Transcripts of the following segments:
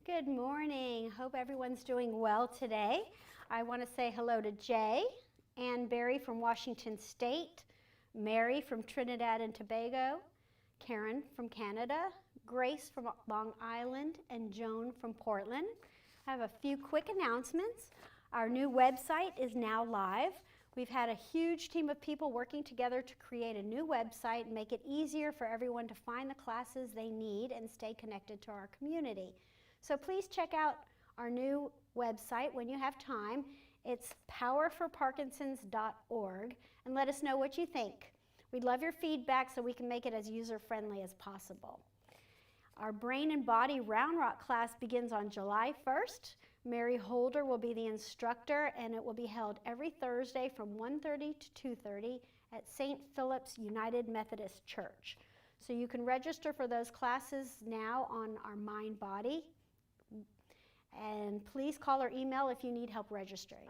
Good morning. Hope everyone's doing well today. I want to say hello to Jay, Ann Berry from Washington State, Mary from Trinidad and Tobago, Karen from Canada, Grace from Long Island, and Joan from Portland. I have a few quick announcements. Our new website is now live. We've had a huge team of people working together to create a new website and make it easier for everyone to find the classes they need and stay connected to our community. So please check out our new website when you have time. It's powerforparkinsons.org, and let us know what you think. We'd love your feedback so we can make it as user-friendly as possible. Our Brain and Body Round Rock class begins on July 1st. Mary Holder will be the instructor, and it will be held every Thursday from 1:30 to 2:30 at St. Philip's United Methodist Church. So you can register for those classes now on our Mind Body. And please call or email if you need help registering.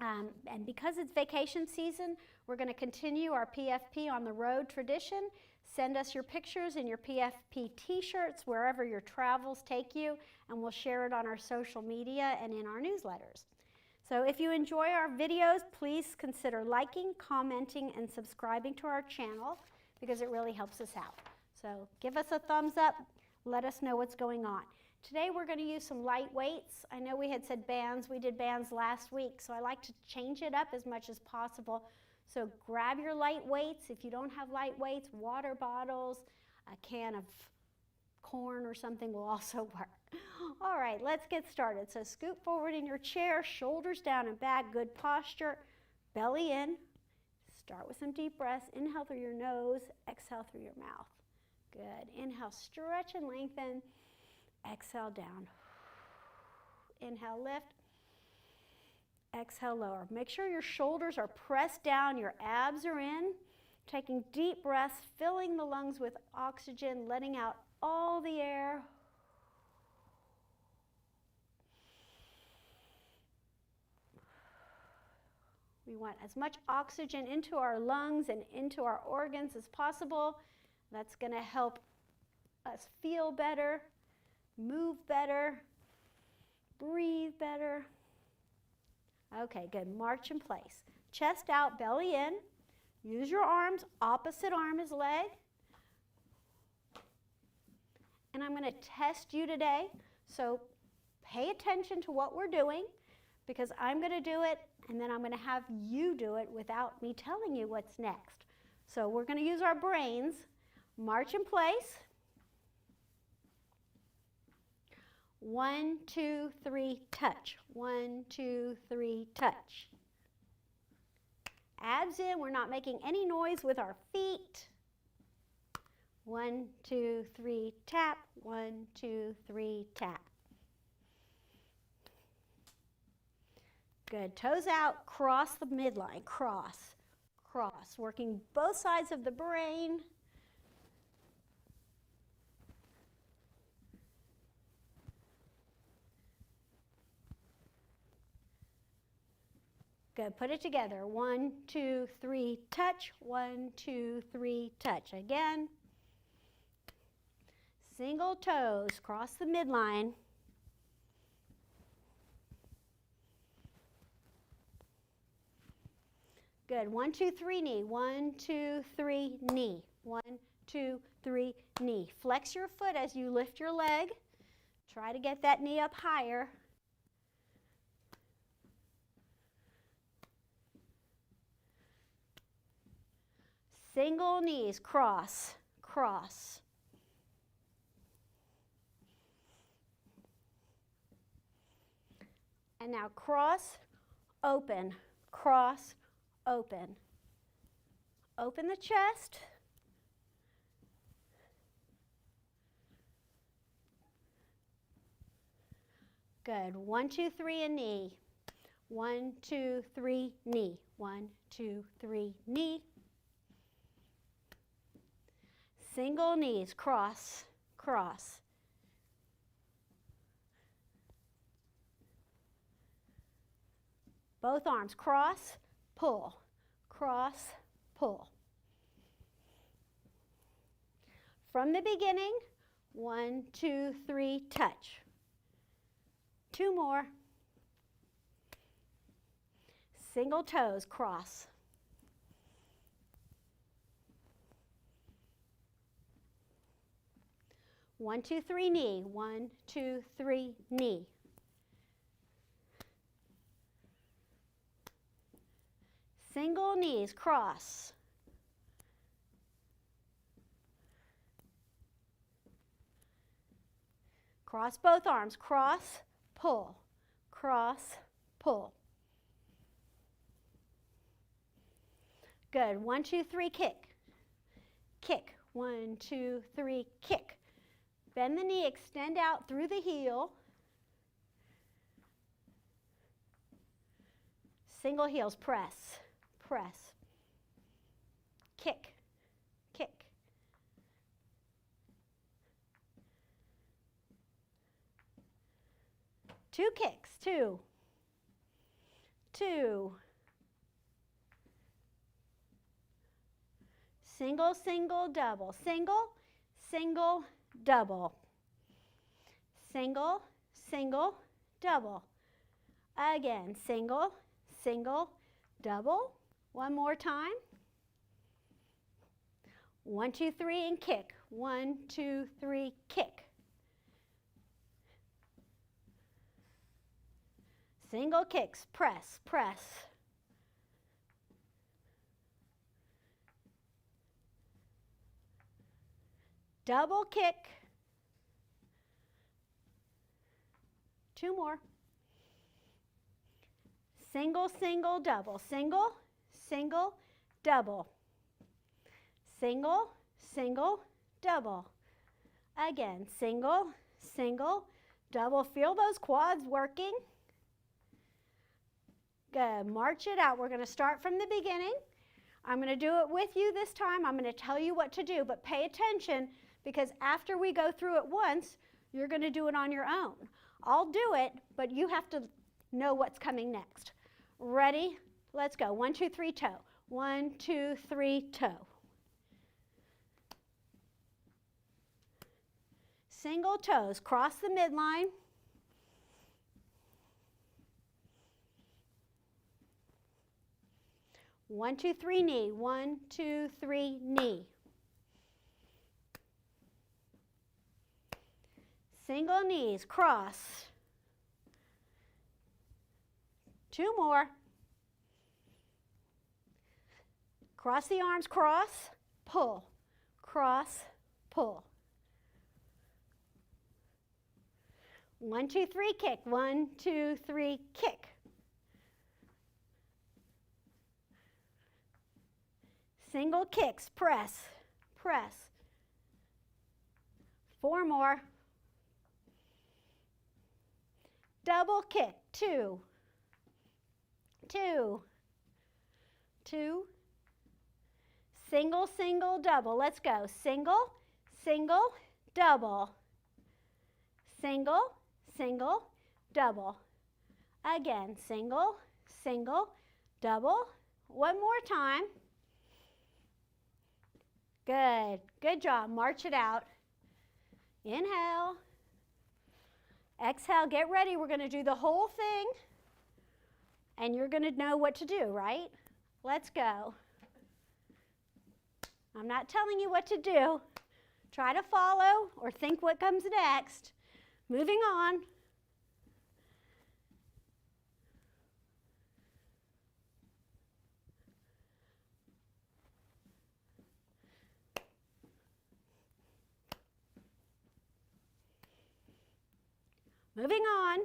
And because it's vacation season, we're going to continue our PFP on the road tradition. Send us your pictures and your PFP t-shirts wherever your travels take you, and we'll share it on our social media and in our newsletters. So if you enjoy our videos, please consider liking, commenting, and subscribing to our channel because it really helps us out. So give us a thumbs up. Let us know what's going on. Today we're going to use some light weights. I know we had said bands. We did bands last week, so I like to change it up as much as possible. So grab your light weights. If you don't have light weights, water bottles, a can of corn or something will also work. All right, let's get started. So scoot forward in your chair, shoulders down and back, good posture, belly in. Start with some deep breaths. Inhale through your nose, exhale through your mouth. Good. Inhale, stretch and lengthen. Exhale down. Inhale, lift. Exhale, lower. Make sure your shoulders are pressed down, your abs are in. Taking deep breaths, filling the lungs with oxygen, letting out all the air. We want as much oxygen into our lungs and into our organs as possible. That's going to help us feel better, move better, breathe better. Okay, good. March in place. Chest out, belly in. Use your arms. Opposite arm is leg. And I'm going to test you today. So pay attention to what we're doing because I'm going to do it and then I'm going to have you do it without me telling you what's next. So we're going to use our brains. March in place. 1, 2, 3, touch. 1, 2, 3, touch. Abs in. We're not making any noise with our feet. 1, 2, 3, tap. 1, 2, 3, tap. Good. Toes out. Cross the midline. Cross. Cross. Working both sides of the brain. Good. Put it together. 1, 2, 3, touch. 1, 2, 3, touch. Again. Single toes. Cross the midline. Good. 1, 2, 3, knee. 1, 2, 3, knee. 1, 2, 3, knee. Flex your foot as you lift your leg. Try to get that knee up higher. Single knees, cross, cross. And now cross, open, cross, open. Open the chest. Good. 1, 2, 3, a knee. 1, 2, 3, knee. 1, 2, 3, knee. Single knees, cross, cross. Both arms, cross, pull, cross, pull. From the beginning, 1, 2, 3, touch. 2 more. Single toes, cross. One, two, three, knee. 1, 2, 3, knee. Single knees, cross. Cross both arms, cross, pull, cross, pull. Good. 1, 2, 3, kick. Kick. 1, 2, 3, kick. Bend the knee, extend out through the heel. Single heels, press, press. Kick, kick. Two kicks, 2, 2. Single, single, double. Single, single, double. Single, single, double. Again, single, single, double. One more time. 1, 2, 3, and kick. 1, 2, 3, kick. Single kicks, press, press. Double kick. 2 more. Single, single, double. Single, single, double. Single, single, double. Again, single, single, double. Feel those quads working. Good. March it out. We're going to start from the beginning. I'm going to do it with you this time. I'm going to tell you what to do, but pay attention because after we go through it once, you're going to do it on your own. I'll do it, but you have to know what's coming next. Ready? Let's go. 1, 2, 3, toe. 1, 2, 3, toe. Single toes. Cross the midline. One, 2, 3, knee. 1, 2, 3, knee. Single knees, cross. 2 more. Cross the arms, cross, pull, cross, pull. 1, 2, 3, kick. 1, 2, 3, kick. Single kicks, press, press. 4 more. Double kick, 2, 2, 2. Single, single, double. Let's go. Single, single, double. Single, single, double. Again, single, single, double. One more time. Good. Good job. March it out. Inhale. Exhale. Get ready. We're going to do the whole thing. And you're going to know what to do, right? Let's go. I'm not telling you what to do. Try to follow or think what comes next. Moving on. Moving on.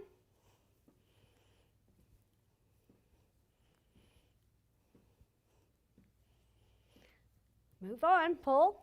Move on, pull.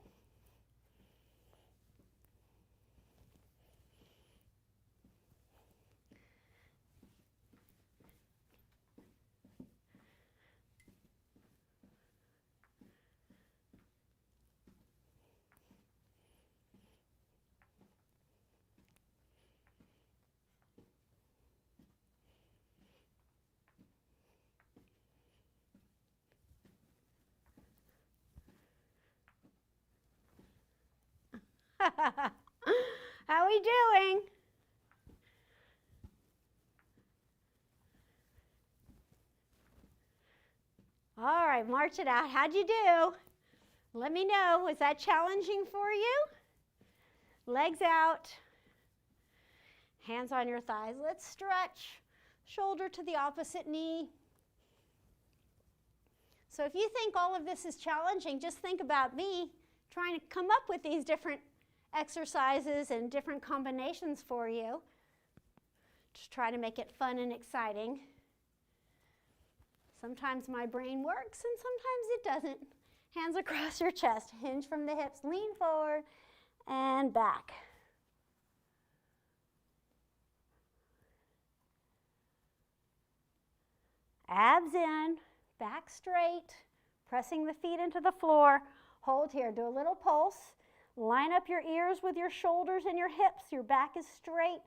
How are we doing? right, march it out. How'd you do? Let me know. Was that challenging for you? Legs out. Hands on your thighs. Let's stretch. Shoulder to the opposite knee. So if you think all of this is challenging, just think about me trying to come up with these different exercises and different combinations for you to try to make it fun and exciting. Sometimes my brain works and sometimes it doesn't. Hands across your chest, hinge from the hips, lean forward and back. Abs in, back straight, pressing the feet into the floor. Hold here, do a little pulse. Line up your ears with your shoulders and your hips. Your back is straight.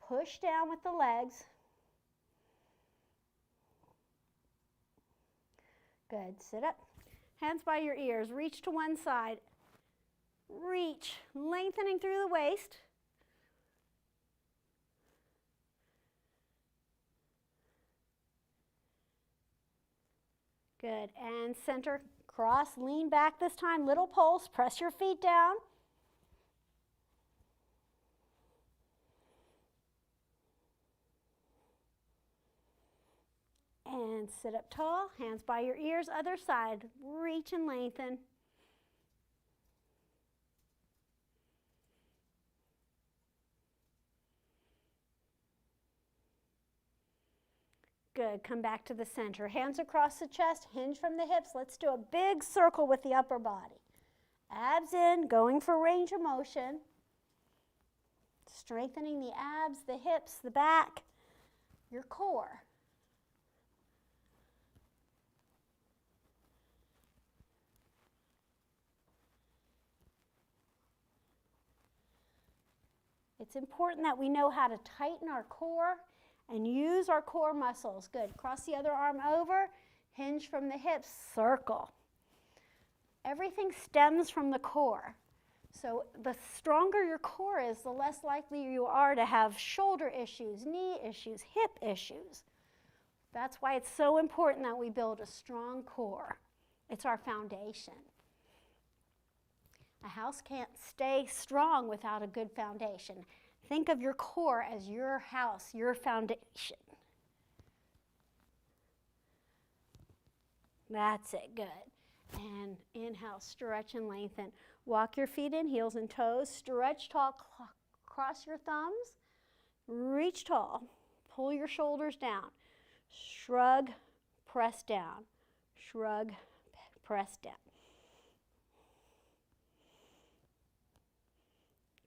Push down with the legs. Good, sit up. Hands by your ears, reach to one side. Reach, lengthening through the waist. Good, and center, cross, lean back this time, little pulse, press your feet down. And sit up tall, hands by your ears, other side, reach and lengthen. Good, come back to the center. Hands across the chest, hinge from the hips. Let's do a big circle with the upper body. Abs in, going for range of motion. Strengthening the abs, the hips, the back, your core. It's important that we know how to tighten our core and use our core muscles. Good. Cross the other arm over, hinge from the hips, circle. Everything stems from the core. So the stronger your core is, the less likely you are to have shoulder issues, knee issues, hip issues. That's why it's so important that we build a strong core. It's our foundation. A house can't stay strong without a good foundation. Think of your core as your house, your foundation. That's it, good. And inhale, stretch and lengthen. Walk your feet in, heels and toes. Stretch tall, cross your thumbs. Reach tall. Pull your shoulders down. Shrug, press down. Shrug, press down.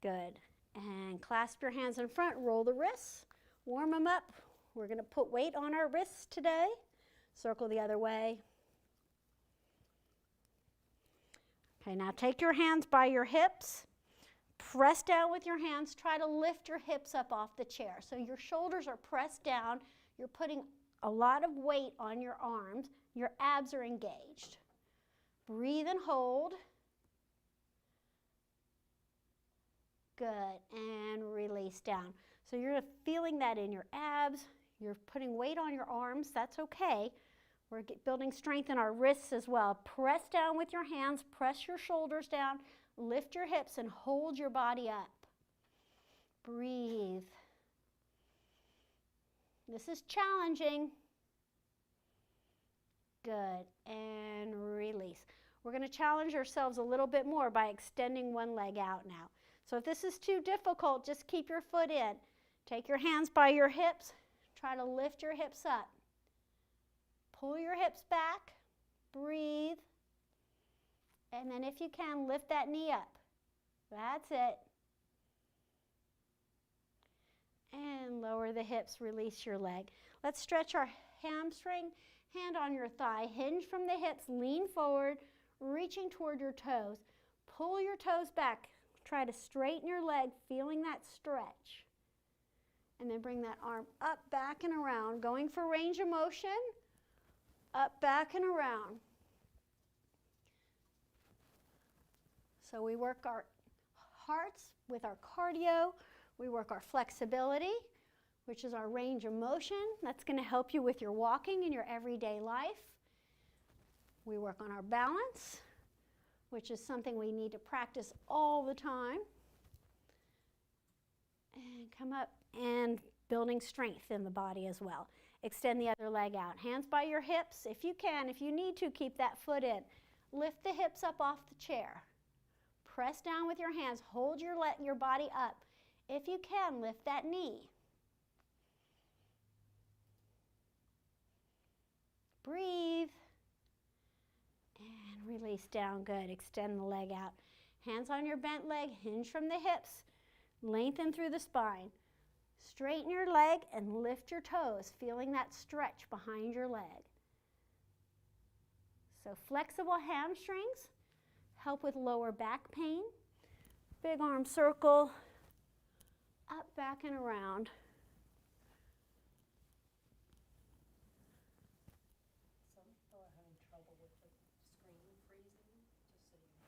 Good. And clasp your hands in front, roll the wrists, warm them up. We're going to put weight on our wrists today. Circle the other way. Okay, now take your hands by your hips. Press down with your hands. Try to lift your hips up off the chair. So your shoulders are pressed down. You're putting a lot of weight on your arms. Your abs are engaged. Breathe and hold. Good, and release down. So you're feeling that in your abs. You're putting weight on your arms. That's okay. We're building strength in our wrists as well. Press down with your hands. Press your shoulders down. Lift your hips and hold your body up. Breathe. This is challenging. Good, and release. We're going to challenge ourselves a little bit more by extending one leg out now. So if this is too difficult, just keep your foot in. Take your hands by your hips. Try to lift your hips up. Pull your hips back. Breathe. And then if you can, lift that knee up. That's it. And lower the hips, release your leg. Let's stretch our hamstring. Hand on your thigh. Hinge from the hips, lean forward, reaching toward your toes. Pull your toes back. Try to straighten your leg, feeling that stretch. And then bring that arm up, back, and around. Going for range of motion. Up, back, and around. So we work our hearts with our cardio. We work our flexibility, which is our range of motion. That's going to help you with your walking in your everyday life. We work on our balance, which is something we need to practice all the time. And come up and building strength in the body as well. Extend the other leg out. Hands by your hips. If you can, if you need to, keep that foot in. Lift the hips up off the chair. Press down with your hands. Hold your body up. If you can, lift that knee. Breathe. And release down. Good. Extend the leg out. Hands on your bent leg. Hinge from the hips. Lengthen through the spine. Straighten your leg and lift your toes, feeling that stretch behind your leg. So flexible hamstrings help with lower back pain. Big arm circle, up, back, and around. Some people are having trouble with the screen freezing.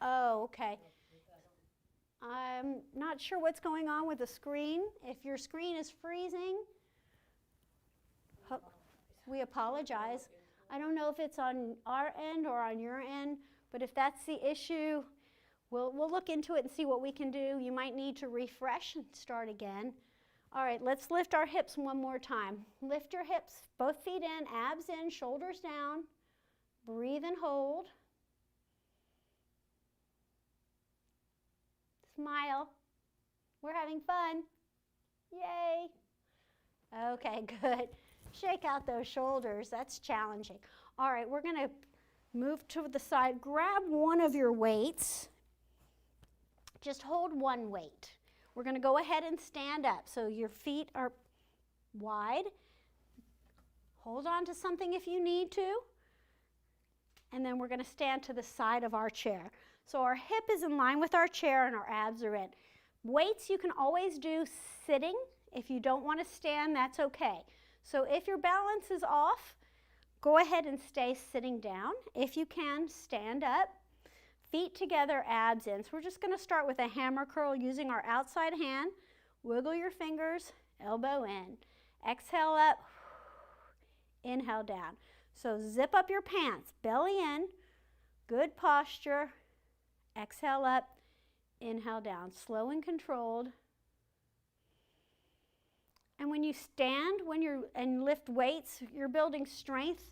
Oh, okay. I'm not sure what's going on with the screen. If your screen is freezing, we apologize. I don't know if it's on our end or on your end, but if that's the issue, we'll look into it and see what we can do. You might need to refresh and start again. All right, let's lift our hips one more time. Lift your hips, both feet in, abs in, shoulders down. Breathe and hold. Smile. We're having fun. Yay. Okay, good. Shake out those shoulders. That's challenging. All right, we're going to move to the side. Grab one of your weights. Just hold one weight. We're going to go ahead and stand up. So your feet are wide. Hold on to something if you need to. And then we're going to stand to the side of our chair. So our hip is in line with our chair and our abs are in. Weights you can always do sitting. If you don't want to stand, that's okay. So if your balance is off, go ahead and stay sitting down. If you can, stand up. Feet together, abs in. So we're just going to start with a hammer curl using our outside hand. Wiggle your fingers, elbow in. Exhale up, inhale down. So zip up your pants, belly in, good posture. Exhale up, inhale down, slow and controlled. And when you stand, and lift weights, you're building strength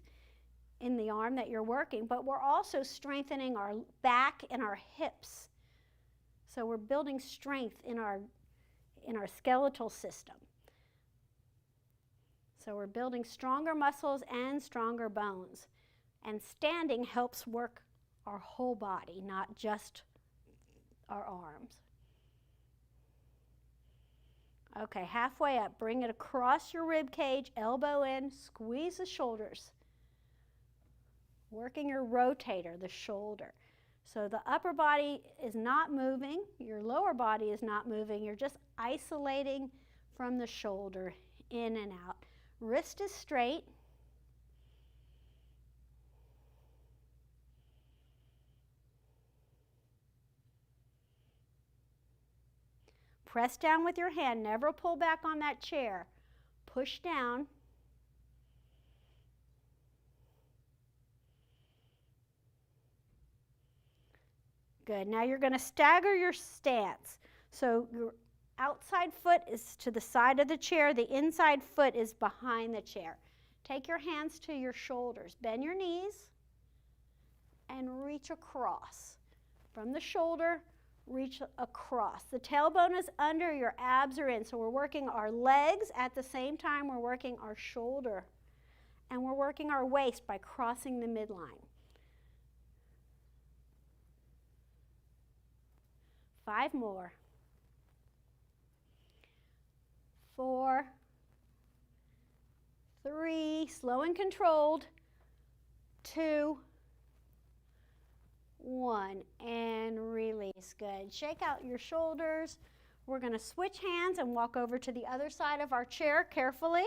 in the arm that you're working, but we're also strengthening our back and our hips. So we're building strength in our skeletal system. So we're building stronger muscles and stronger bones. And standing helps work our whole body, not just our arms. Okay, halfway up, bring it across your rib cage, elbow in, squeeze the shoulders. Working your rotator, the shoulder. So the upper body is not moving, your lower body is not moving, you're just isolating from the shoulder, in and out. Wrist is straight. Press down with your hand, never pull back on that chair. Push down. Good, now you're going to stagger your stance. So your outside foot is to the side of the chair, the inside foot is behind the chair. Take your hands to your shoulders, bend your knees, and reach across. From the shoulder, reach across. The tailbone is under, your abs are in. So we're working our legs at the same time we're working our shoulder. And we're working our waist by crossing the midline. 5 more. 4, 3, slow and controlled. 2, 1, and release. Good. Shake out your shoulders. We're going to switch hands and walk over to the other side of our chair carefully.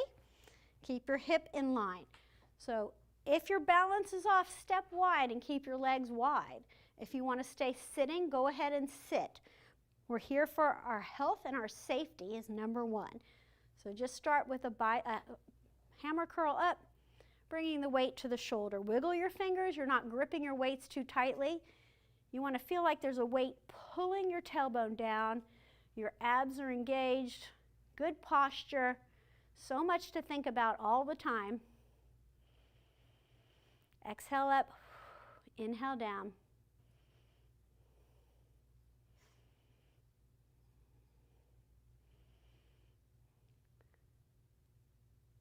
Keep your hip in line. So if your balance is off, step wide and keep your legs wide. If you want to stay sitting, go ahead and sit. We're here for our health and our safety is number 1. So just start with a hammer curl up. bringing the weight to the shoulder. Wiggle your fingers. You're not gripping your weights too tightly. You want to feel like there's a weight pulling your tailbone down. Your abs are engaged. Good posture. So much to think about all the time. Exhale up. Inhale down.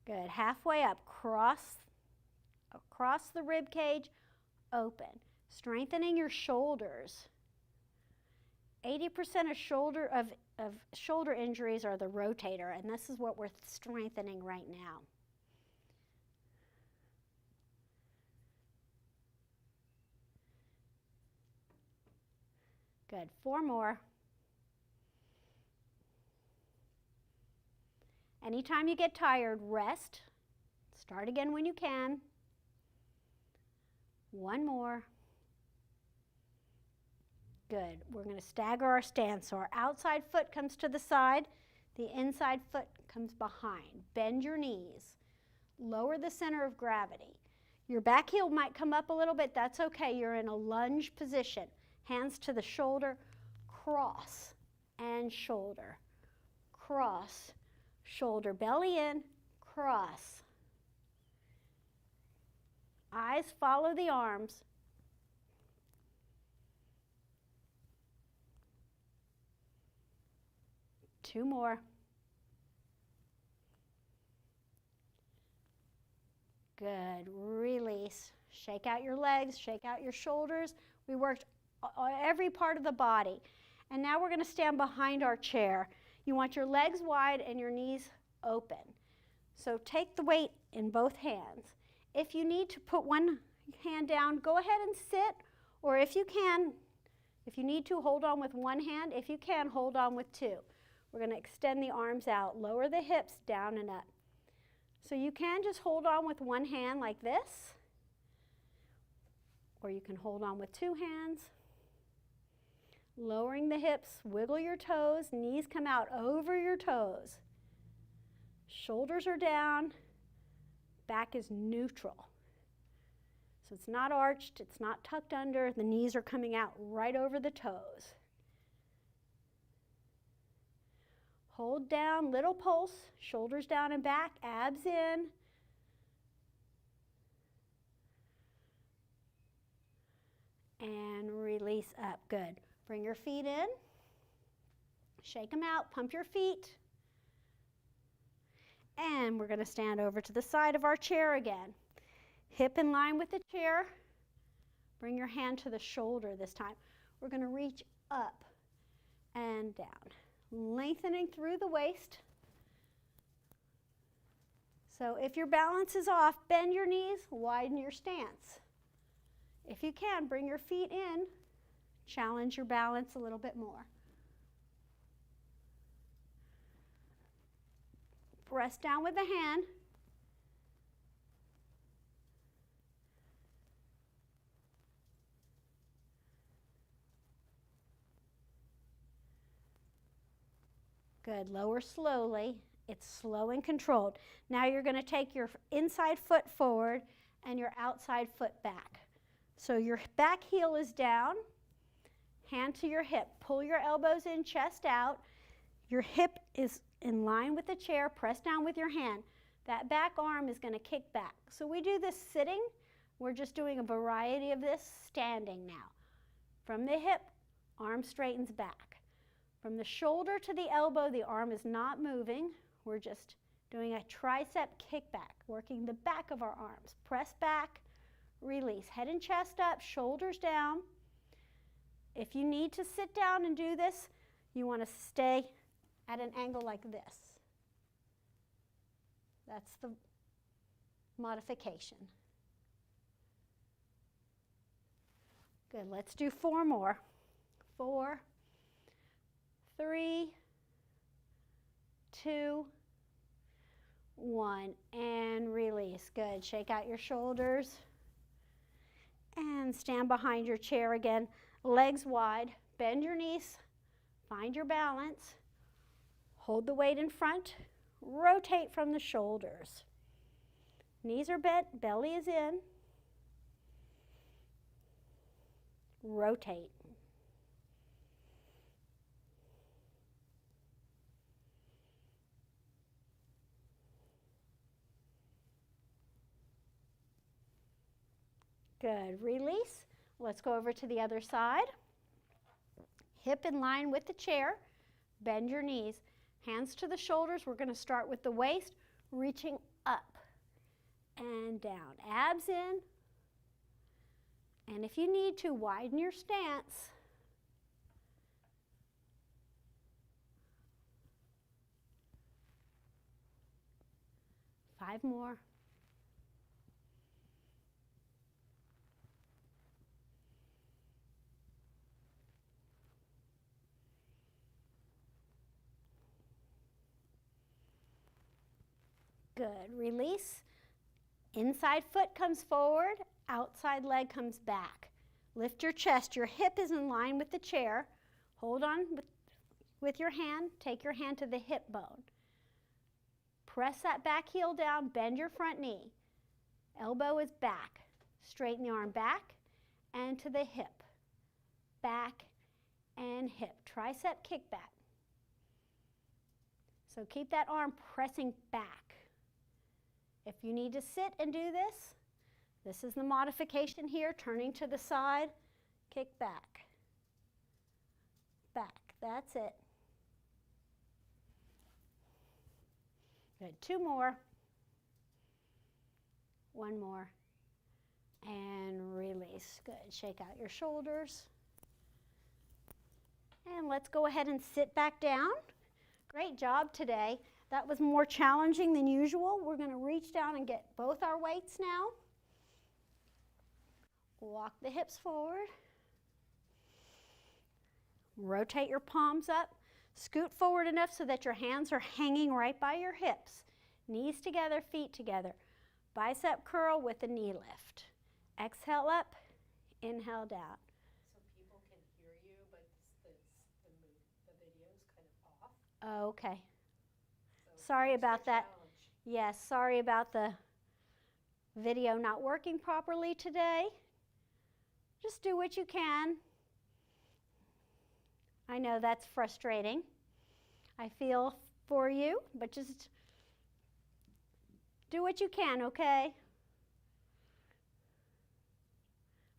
Good. Halfway up, across the rib cage, open. Strengthening your shoulders. 80% of shoulder injuries are the rotator, and this is what we're strengthening right now. Good. 4 more. Anytime you get tired, rest. Start again when you can. 1 more. Good. We're going to stagger our stance. So our outside foot comes to the side. The inside foot comes behind. Bend your knees. Lower the center of gravity. Your back heel might come up a little bit. That's okay. You're in a lunge position. Hands to the shoulder. Cross and shoulder. Cross. Shoulder, belly in, cross. Eyes follow the arms. Two more. Good. Release. Shake out your legs, shake out your shoulders. We worked every part of the body. And now we're going to stand behind our chair. You want your legs wide and your knees open. So take the weight in both hands. If you need to put one hand down, go ahead and sit, or if you need to, hold on with one hand. If you can, hold on with two. We're going to extend the arms out, lower the hips, down and up. So you can just hold on with one hand like this, or you can hold on with two hands. Lowering the hips, wiggle your toes, knees come out over your toes. Shoulders are down, back is neutral. So it's not arched, it's not tucked under, the knees are coming out right over the toes. Hold down, little pulse, shoulders down and back, abs in. And release up, good. Bring your feet in, shake them out, pump your feet. And we're going to stand over to the side of our chair again. Hip in line with the chair. Bring your hand to the shoulder this time. We're going to reach up and down, lengthening through the waist. So if your balance is off, bend your knees, widen your stance. If you can, bring your feet in. Challenge your balance a little bit more. Press down with the hand. Good. Lower slowly. It's slow and controlled. Now you're going to take your inside foot forward and your outside foot back. So your back heel is down. Hand to your hip. Pull your elbows in, chest out. Your hip is in line with the chair. Press down with your hand. That back arm is going to kick back. So we do this sitting. We're just doing a variety of this standing now. From the hip, arm straightens back. From the shoulder to the elbow, the arm is not moving. We're just doing a tricep kickback, working the back of our arms. Press back, release. Head and chest up, shoulders down. If you need to sit down and do this, you want to stay at an angle like this. That's the modification. Good, let's do 4 more. 4, 3, 2, 1, and release. Good, shake out your shoulders and stand behind your chair again. Legs wide, bend your knees, find your balance, hold the weight in front, rotate from the shoulders. Knees are bent, belly is in. Rotate. Good. Release. Let's go over to the other side. Hip in line with the chair. Bend your knees. Hands to the shoulders. We're going to start with the waist, reaching up and down. Abs in. And if you need to, widen your stance. Five more. Good. Release. Inside foot comes forward, outside leg comes back. Lift your chest. Your hip is in line with the chair. Hold on with your hand. Take your hand to the hip bone. Press that back heel down. Bend your front knee. Elbow is back. Straighten the arm back and to the hip. Back and hip. Tricep kickback. So keep that arm pressing back. If you need to sit and do this, this is the modification here, turning to the side, kick back, back, that's it. Good, two more, one more, and release. Good, shake out your shoulders. And let's go ahead and sit back down. Great job today. That was more challenging than usual. We're going to reach down and get both our weights now. Walk the hips forward. Rotate your palms up. Scoot forward enough so that your hands are hanging right by your hips. Knees together, feet together. Bicep curl with a knee lift. Exhale up, inhale down. So people can hear you, but the video's kind of off. Okay. So Sorry it's a about that. challenge. Yes, sorry about the video not working properly today. Just do what you can. I know that's frustrating. I feel for you, but just do what you can, okay?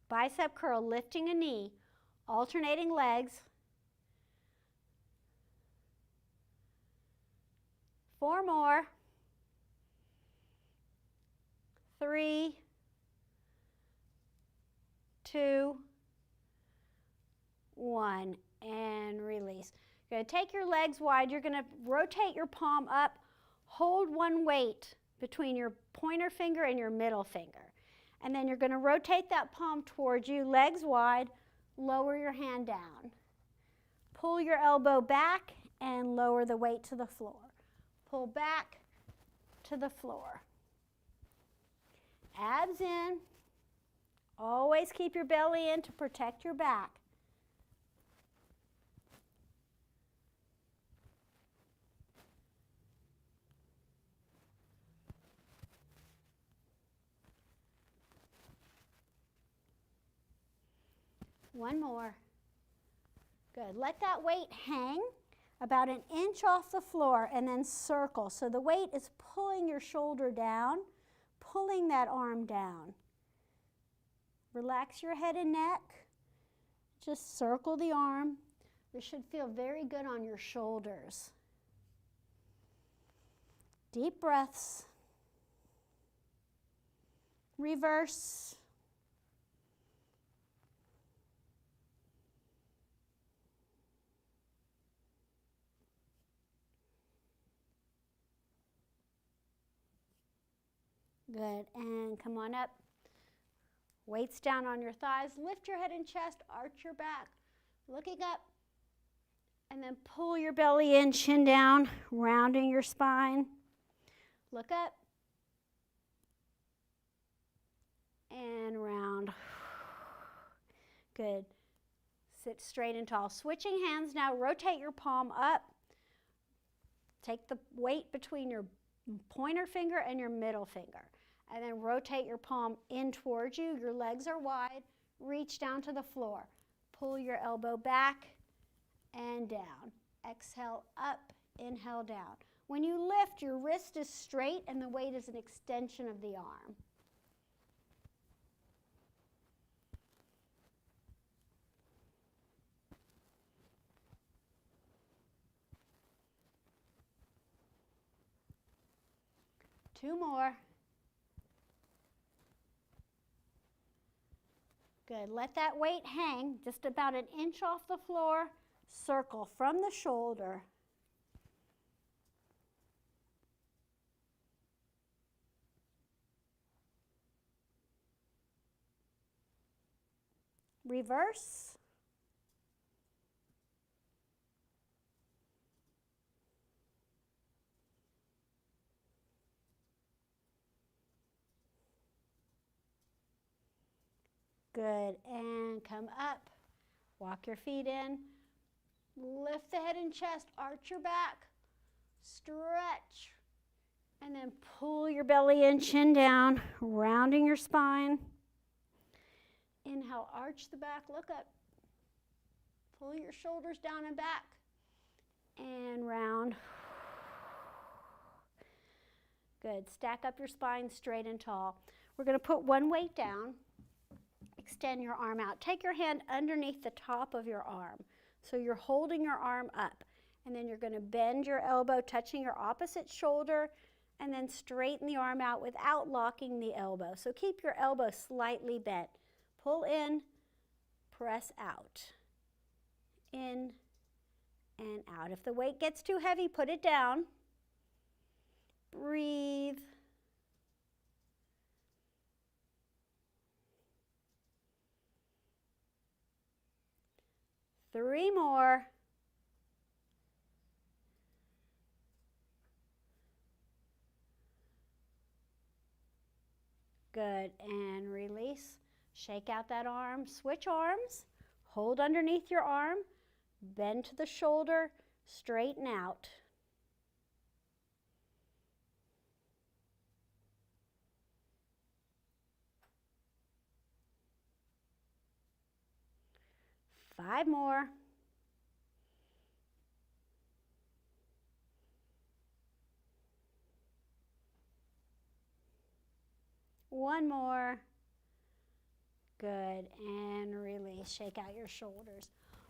Bicep curl, lifting a knee, alternating legs. 4 more. 3, 2, 1, and release. You're going to take your legs wide. You're going to rotate your palm up. Hold one weight between your pointer finger and your middle finger. And then you're going to rotate that palm towards you, legs wide. Lower your hand down. Pull your elbow back and lower the weight to the floor. Pull back to the floor. Abs in. Always keep your belly in to protect your back. One more. Good. Let that weight hang about an inch off the floor and then circle. So the weight is pulling your shoulder down, pulling that arm down. Relax your head and neck. Just circle the arm. This should feel very good on your shoulders. Deep breaths. Reverse. Good, and come on up. Weights down on your thighs. Lift your head and chest, arch your back. Looking up, and then pull your belly in, chin down, rounding your spine. Look up, and round. Good. Sit straight and tall. Switching hands now, rotate your palm up. Take the weight between your pointer finger and your middle finger. And then rotate your palm in towards you. Your legs are wide. Reach down to the floor. Pull your elbow back and down. Exhale up, inhale down. When you lift, your wrist is straight and the weight is an extension of the arm. Two more. Good. Let that weight hang just about an inch off the floor. Circle from the shoulder. Reverse. Good, and come up. Walk your feet in. Lift the head and chest, arch your back, stretch, and then pull your belly in, chin down, rounding your spine. Inhale, arch the back, look up. Pull your shoulders down and back, and round. Good, stack up your spine straight and tall. We're going to put one weight down. Extend your arm out. Take your hand underneath the top of your arm. So you're holding your arm up. And then you're going to bend your elbow, touching your opposite shoulder, and then straighten the arm out without locking the elbow. So keep your elbow slightly bent. Pull in, press out. In and out. If the weight gets too heavy, put it down. Breathe. Three more. Good, and release. Shake out that arm. Switch arms. Hold underneath your arm. Bend to the shoulder. Straighten out. Five more. One more. Good, and release. Shake out your shoulders.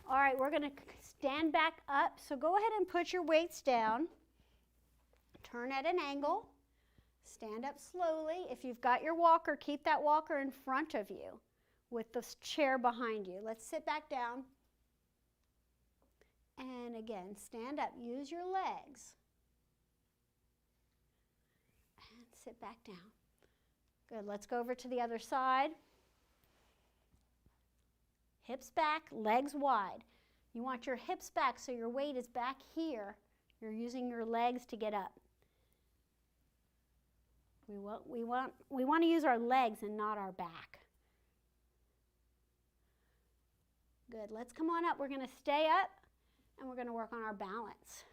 All right, we're going to stand back up. So go ahead and put your weights down. Turn at an angle. Stand up slowly. If you've got your walker, keep that walker in front of you with the chair behind you. Let's sit back down. And again, stand up. Use your legs. And sit back down. Good. Let's go over to the other side. Hips back, legs wide. You want your hips back so your weight is back here. You're using your legs to get up. We want to use our legs and not our back. Good. Let's come on up. We're going to stay up and we're going to work on our balance.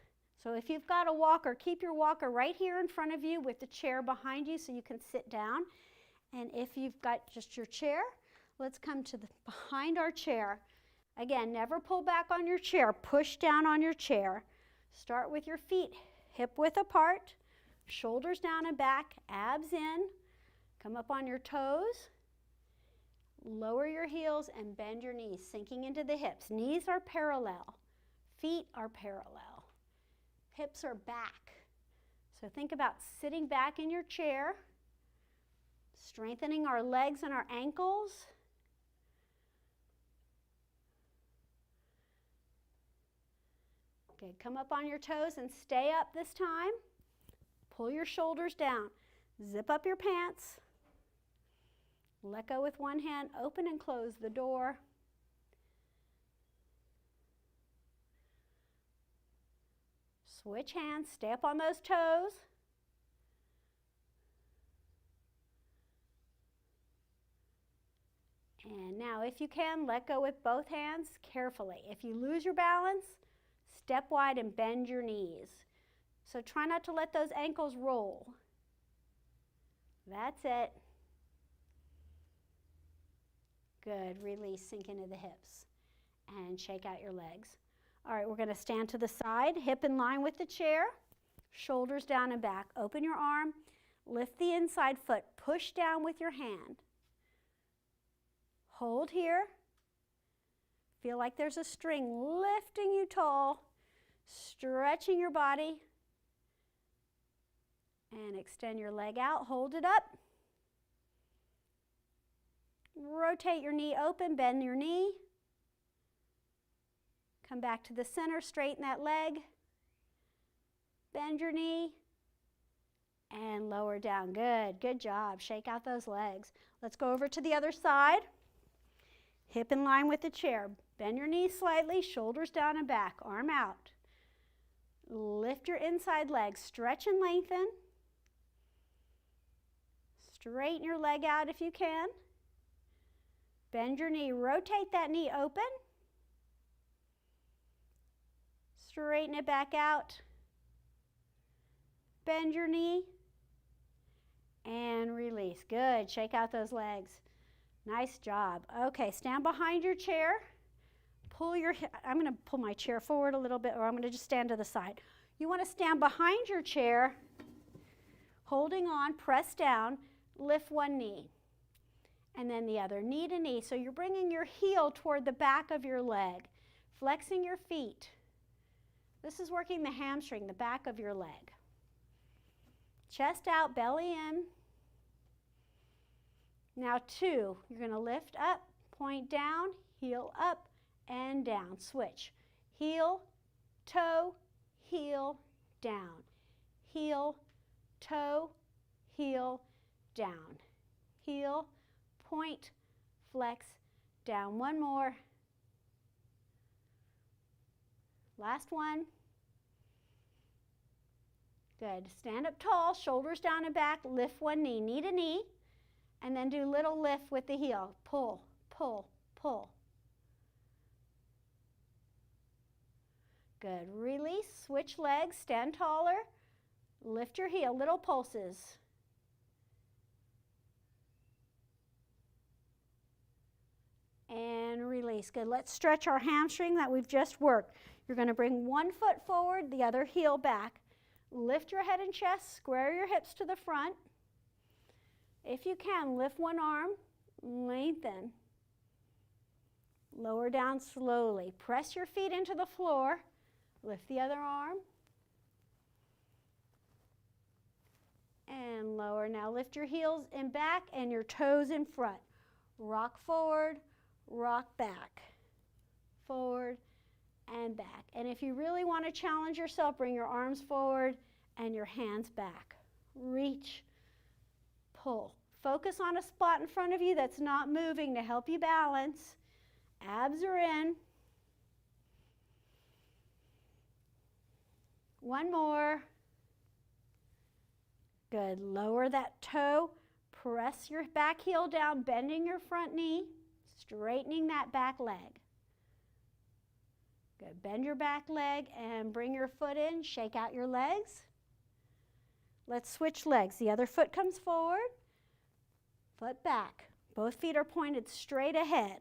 So if you've got a walker, keep your walker right here in front of you with the chair behind you so you can sit down. And if you've got just your chair, let's come to behind our chair. Again, never pull back on your chair. Push down on your chair. Start with your feet hip width apart, shoulders down and back, abs in. Come up on your toes. Lower your heels and bend your knees, sinking into the hips. Knees are parallel. Feet are parallel. Hips are back. So think about sitting back in your chair, strengthening our legs and our ankles. Okay, come up on your toes and stay up this time. Pull your shoulders down. Zip up your pants. Let go with one hand. Open and close the door. Switch hands. Stay up on those toes. And now, if you can, let go with both hands carefully. If you lose your balance, step wide and bend your knees. So try not to let those ankles roll. That's it. Good. Release, sink into the hips. And shake out your legs. All right, we're going to stand to the side, hip in line with the chair, shoulders down and back. Open your arm, lift the inside foot, push down with your hand. Hold here. Feel like there's a string lifting you tall, stretching your body. And extend your leg out, hold it up. Rotate your knee open, bend your knee. Come back to the center, straighten that leg. Bend your knee. And lower down. Good, good job. Shake out those legs. Let's go over to the other side. Hip in line with the chair. Bend your knees slightly, shoulders down and back, arm out. Lift your inside leg, stretch and lengthen. Straighten your leg out if you can. Bend your knee, rotate that knee open. Straighten it back out. Bend your knee. And release. Good. Shake out those legs. Nice job. Okay, stand behind your chair. I'm going to pull my chair forward a little bit, or I'm going to just stand to the side. You want to stand behind your chair, holding on, press down, lift one knee, and then the other, knee to knee. So you're bringing your heel toward the back of your leg, flexing your feet. This is working the hamstring, the back of your leg. Chest out, belly in. Now two, you're going to lift up, point down, heel up, and down. Switch. Heel, toe, heel, down. Heel, toe, heel, down. Heel, point, flex, down. One more. Last one. Good. Stand up tall, shoulders down and back, lift one knee, knee to knee, and then do little lift with the heel. Pull, pull, pull. Good. Release, switch legs, stand taller, lift your heel, little pulses. And release. Good. Let's stretch our hamstring that we've just worked. You're going to bring one foot forward, the other heel back. Lift your head and chest, square your hips to the front. If you can, lift one arm, lengthen. Lower down slowly. Press your feet into the floor. Lift the other arm. And lower. Now lift your heels in back and your toes in front. Rock forward, rock back. Forward and back. And if you really want to challenge yourself, bring your arms forward and your hands back. Reach, pull. Focus on a spot in front of you that's not moving to help you balance. Abs are in. One more. Good. Lower that toe. Press your back heel down, bending your front knee, straightening that back leg. Good. Bend your back leg and bring your foot in. Shake out your legs. Let's switch legs. The other foot comes forward, foot back. Both feet are pointed straight ahead.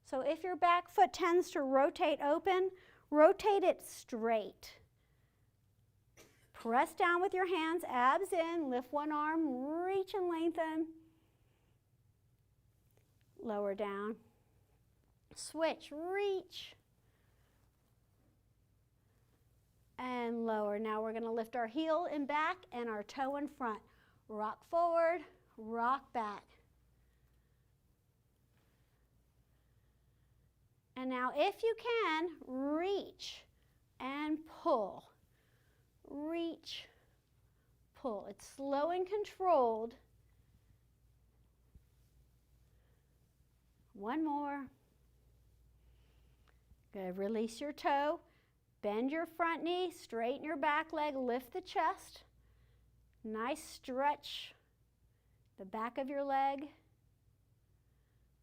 So if your back foot tends to rotate open, rotate it straight. Press down with your hands, abs in, lift one arm, reach and lengthen. Lower down. Switch, reach. And lower. Now we're going to lift our heel in back and our toe in front. Rock forward, rock back. And now if you can, reach and pull. Reach, pull. It's slow and controlled. One more. Good. Release your toe. Bend your front knee. Straighten your back leg. Lift the chest. Nice stretch. The back of your leg.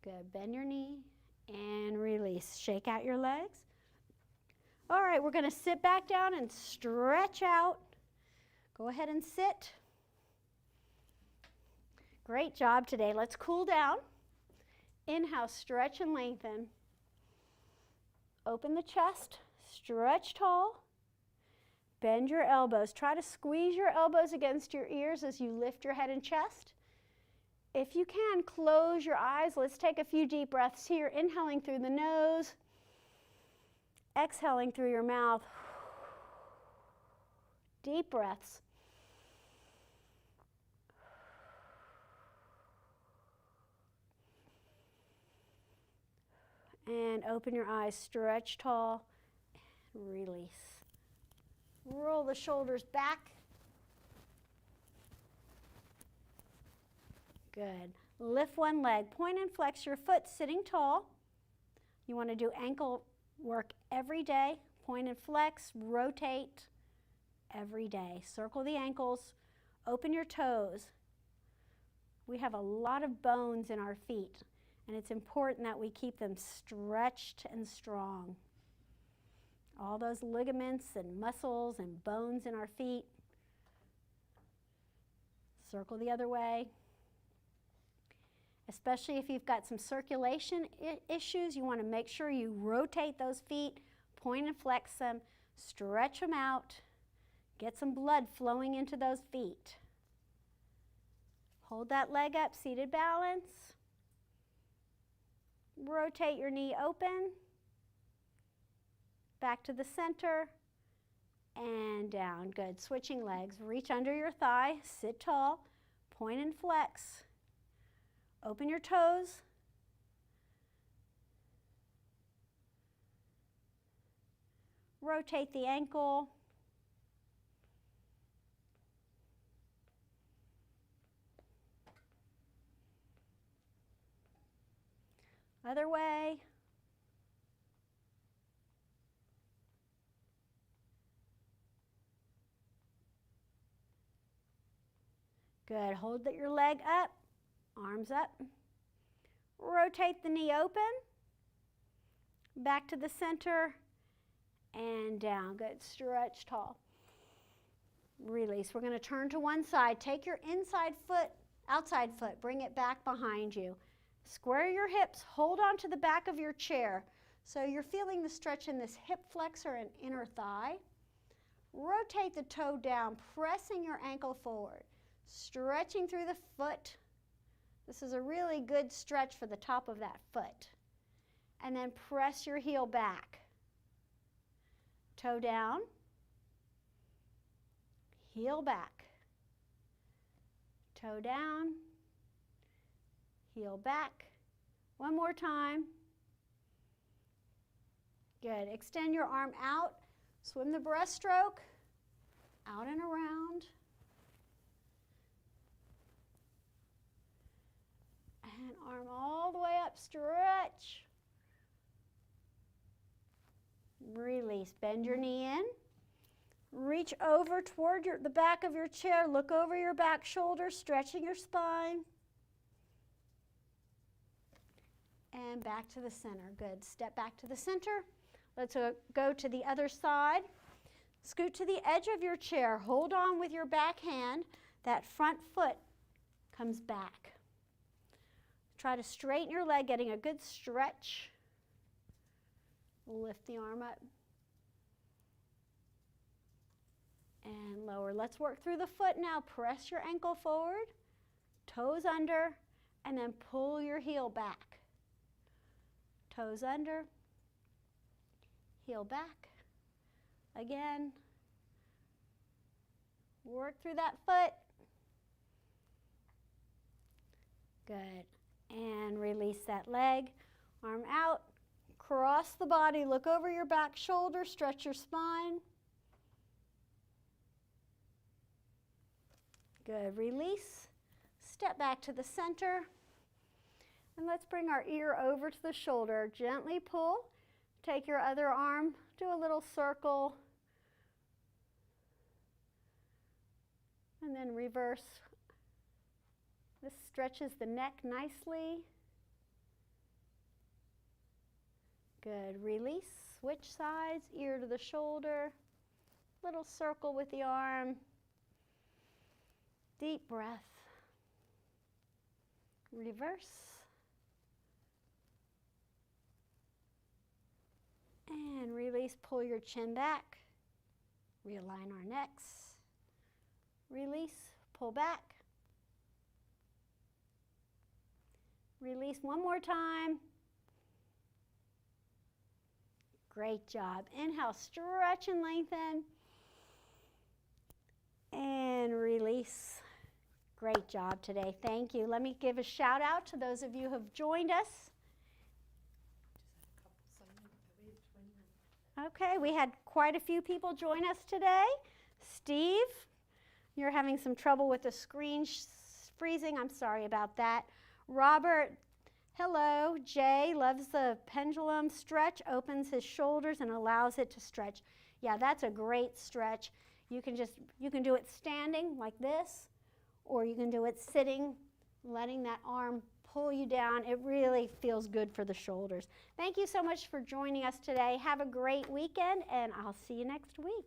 Good. Bend your knee and release. Shake out your legs. All right, we're going to sit back down and stretch out. Go ahead and sit. Great job today. Let's cool down. Inhale, stretch and lengthen. Open the chest, stretch tall. Bend your elbows. Try to squeeze your elbows against your ears as you lift your head and chest. If you can, close your eyes. Let's take a few deep breaths here. Inhaling through the nose. Exhaling through your mouth. Deep breaths. And open your eyes, stretch tall, and release. Roll the shoulders back. Good. Lift one leg, point and flex your foot sitting tall. You want to do ankle work every day. Point and flex, rotate every day. Circle the ankles, open your toes. We have a lot of bones in our feet, and it's important that we keep them stretched and strong. All those ligaments and muscles and bones in our feet. Circle the other way. Especially if you've got some circulation issues, you want to make sure you rotate those feet, point and flex them, stretch them out, get some blood flowing into those feet. Hold that leg up, seated balance. Rotate your knee open, back to the center, and down. Good. Switching legs. Reach under your thigh, sit tall, point and flex. Open your toes. Rotate the ankle. Other way. Good. Hold your leg up, arms up. Rotate the knee open, back to the center, and down. Good. Stretch tall. Release. We're going to turn to one side. Take your outside foot, bring it back behind you. Square your hips, hold on to the back of your chair. So you're feeling the stretch in this hip flexor and inner thigh. Rotate the toe down, pressing your ankle forward. Stretching through the foot. This is a really good stretch for the top of that foot. And then press your heel back. Toe down. Heel back. Toe down. Heel back. One more time. Good. Extend your arm out. Swim the breaststroke. Out and around. And arm all the way up. Stretch. Release. Bend your knee in. Reach over toward the back of your chair. Look over your back shoulder, stretching your spine. And back to the center. Good. Step back to the center. Let's go to the other side. Scoot to the edge of your chair. Hold on with your back hand. That front foot comes back. Try to straighten your leg, getting a good stretch. Lift the arm up. And lower. Let's work through the foot now. Press your ankle forward, toes under, and then pull your heel back. Toes under, heel back. Again. Work through that foot. Good. And release that leg. Arm out. Cross the body. Look over your back shoulder. Stretch your spine. Good. Release. Step back to the center. And let's bring our ear over to the shoulder. Gently pull. Take your other arm. Do a little circle. And then reverse. This stretches the neck nicely. Good. Release. Switch sides. Ear to the shoulder. Little circle with the arm. Deep breath. Reverse. And release, pull your chin back. Realign our necks. Release, pull back. Release one more time. Great job. Inhale, stretch and lengthen. And release. Great job today. Thank you. Let me give a shout out to those of you who have joined us. Okay, we had quite a few people join us today. Steve, you're having some trouble with the screen freezing. I'm sorry about that. Robert, hello. Jay loves the pendulum stretch, opens his shoulders and allows it to stretch. Yeah, that's a great stretch. You can do it standing like this, or you can do it sitting, letting that arm pull you down. It really feels good for the shoulders. Thank you so much for joining us today. Have a great weekend, and I'll see you next week.